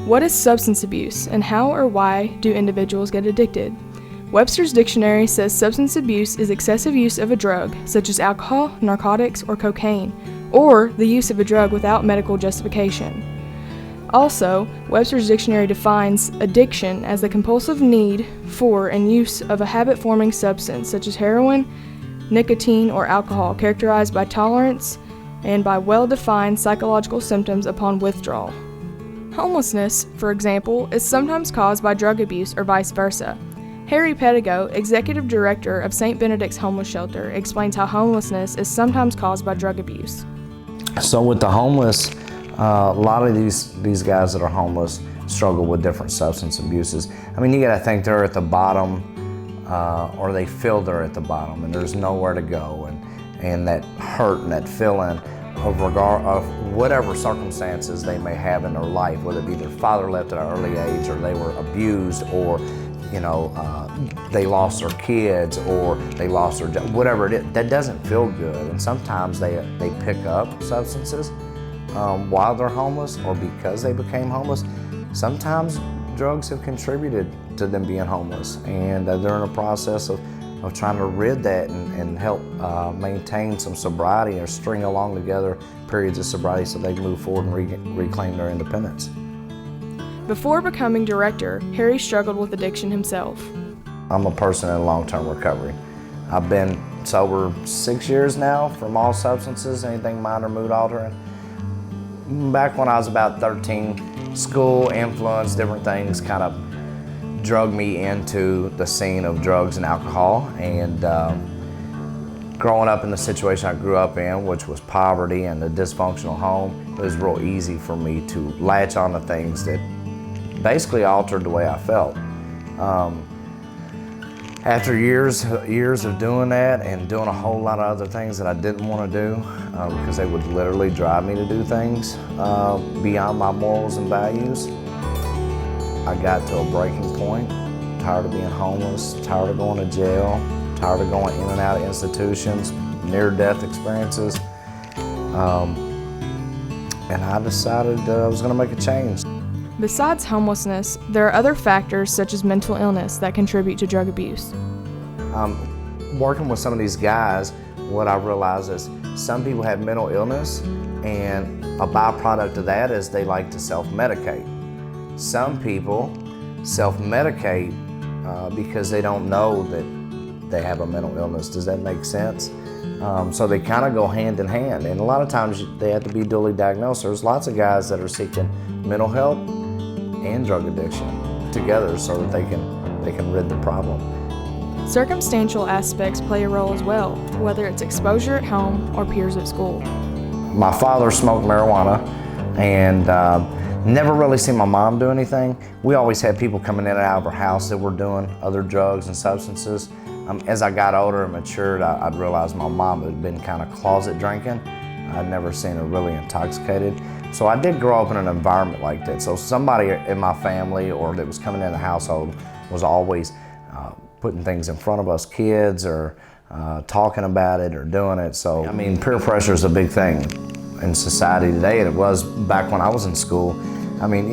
What is substance abuse, and how or why do individuals get addicted? Webster's dictionary says substance abuse is excessive use of a drug, such as alcohol, narcotics, or cocaine, or the use of a drug without medical justification. Also, Webster's dictionary defines addiction as the compulsive need for and use of a habit-forming substance, such as heroin, nicotine, or alcohol, characterized by tolerance and by well-defined psychological symptoms upon withdrawal. Homelessness, for example, is sometimes caused by drug abuse or vice versa. Harry Pedigo, executive director of St. Benedict's Homeless Shelter, explains how homelessness is sometimes caused by drug abuse. So with the homeless, a lot of these guys that are homeless struggle with different substance abuses. I mean, you gotta think they're at the bottom, or they feel they're at the bottom and there's nowhere to go, and that hurt and that feeling of whatever circumstances they may have in their life, whether it be their father left at an early age, or they were abused, or they lost their kids, or they lost their job, whatever it is, that doesn't feel good. And sometimes they pick up substances while they're homeless, or because they became homeless. Sometimes drugs have contributed to them being homeless, and they're in a process of trying to rid that and help maintain some sobriety, or string along together periods of sobriety so they can move forward and reclaim their independence. Before becoming director, Harry struggled with addiction himself. I'm a person in long-term recovery. I've been sober 6 years now from all substances, anything minor mood altering. Back when I was about 13, school influence, different things kind of drug me into the scene of drugs and alcohol. And growing up in the situation I grew up in, which was poverty and a dysfunctional home, it was real easy for me to latch on to things that basically altered the way I felt. After years of doing that and doing a whole lot of other things that I didn't want to do, because they would literally drive me to do things beyond my morals and values, I got to a breaking point. Tired of being homeless, tired of going to jail, tired of going in and out of institutions, near-death experiences, and I decided I was going to make a change. Besides homelessness, there are other factors such as mental illness that contribute to drug abuse. Working with some of these guys, what I realize is some people have mental illness, and a byproduct of that is they like to self-medicate. Some people self-medicate because they don't know that they have a mental illness. Does that make sense? So they kind of go hand in hand, and a lot of times they have to be duly diagnosed. There's lots of guys that are seeking mental help and drug addiction together so that they can rid the problem. Circumstantial aspects play a role as well, whether it's exposure at home or peers at school. My father smoked marijuana, and never really seen my mom do anything. We always had people coming in and out of our house that were doing other drugs and substances. As I got older and matured, I'd realized my mom had been kind of closet drinking. I'd never seen her really intoxicated. So I did grow up in an environment like that. So somebody in my family or that was coming in the household was always putting things in front of us kids, or talking about it or doing it. So, I mean, peer pressure is a big thing in society today, and it was back when I was in school. I mean,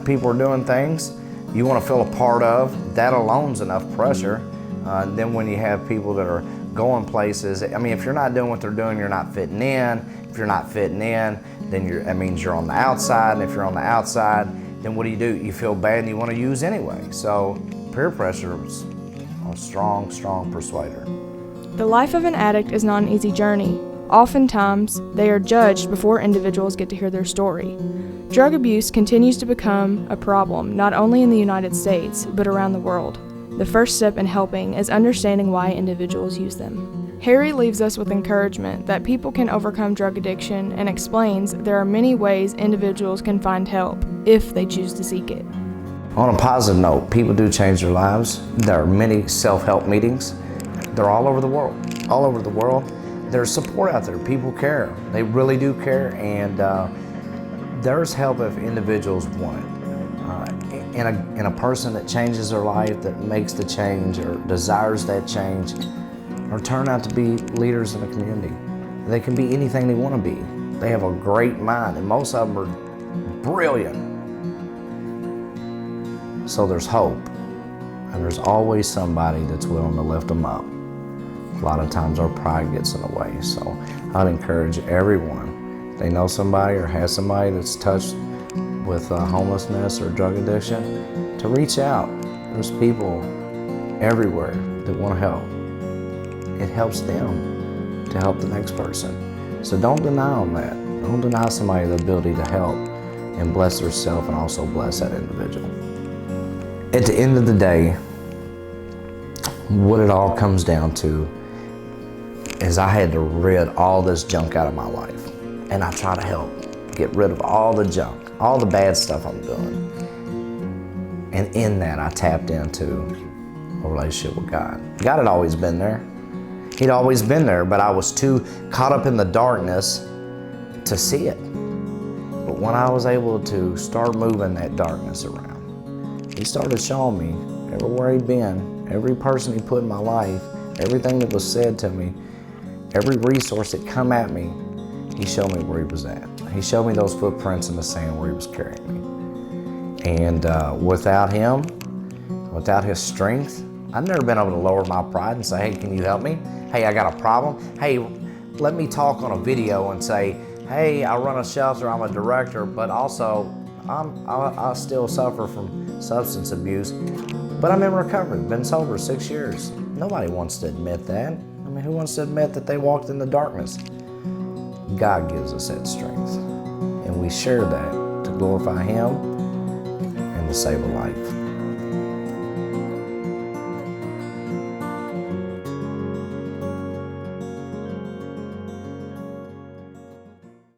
people are doing things you want to feel a part of. That alone's enough pressure. Then when you have people that are going places, I mean, if you're not doing what they're doing, you're not fitting in. If you're not fitting in, then that means you're on the outside, and if you're on the outside, then what do? You feel bad and you want to use anyway. So peer pressure is a strong, strong persuader. The life of an addict is not an easy journey. Oftentimes, they are judged before individuals get to hear their story. Drug abuse continues to become a problem not only in the United States, but around the world. The first step in helping is understanding why individuals use them. Harry leaves us with encouragement that people can overcome drug addiction, and explains there are many ways individuals can find help if they choose to seek it. On a positive note, people do change their lives. There are many self-help meetings. They're all over the world. All over the world. There's support out there. People care. They really do care, and there's help if individuals want it. In a person that changes their life, that makes the change or desires that change, or turn out to be leaders in the community. They can be anything they want to be. They have a great mind, and most of them are brilliant. So there's hope, and there's always somebody that's willing to lift them up. A lot of times our pride gets in the way, so I'd encourage everyone, if they know somebody or has somebody that's touched with homelessness or drug addiction, to reach out. There's people everywhere that want to help. It helps them to help the next person. So don't deny them that. Don't deny somebody the ability to help and bless themselves and also bless that individual. At the end of the day, what it all comes down to is I had to rid all this junk out of my life. And I try to help get rid of all the junk, all the bad stuff I'm doing. And in that, I tapped into a relationship with God. God had always been there. He'd always been there, but I was too caught up in the darkness to see it. But when I was able to start moving that darkness around, He started showing me everywhere He'd been, every person He put in my life, everything that was said to me, every resource that come at me, He showed me where He was at. He showed me those footprints in the sand where He was carrying me. And without Him, without His strength, I've never been able to lower my pride and say, hey, can you help me? Hey, I got a problem. Hey, let me talk on a video and say, hey, I run a shelter, I'm a director, but also I still suffer from substance abuse, but I'm in recovery, been sober 6 years. Nobody wants to admit that. I mean, who wants to admit that they walked in the darkness? God gives us that strength, and we share that to glorify Him and to save a life.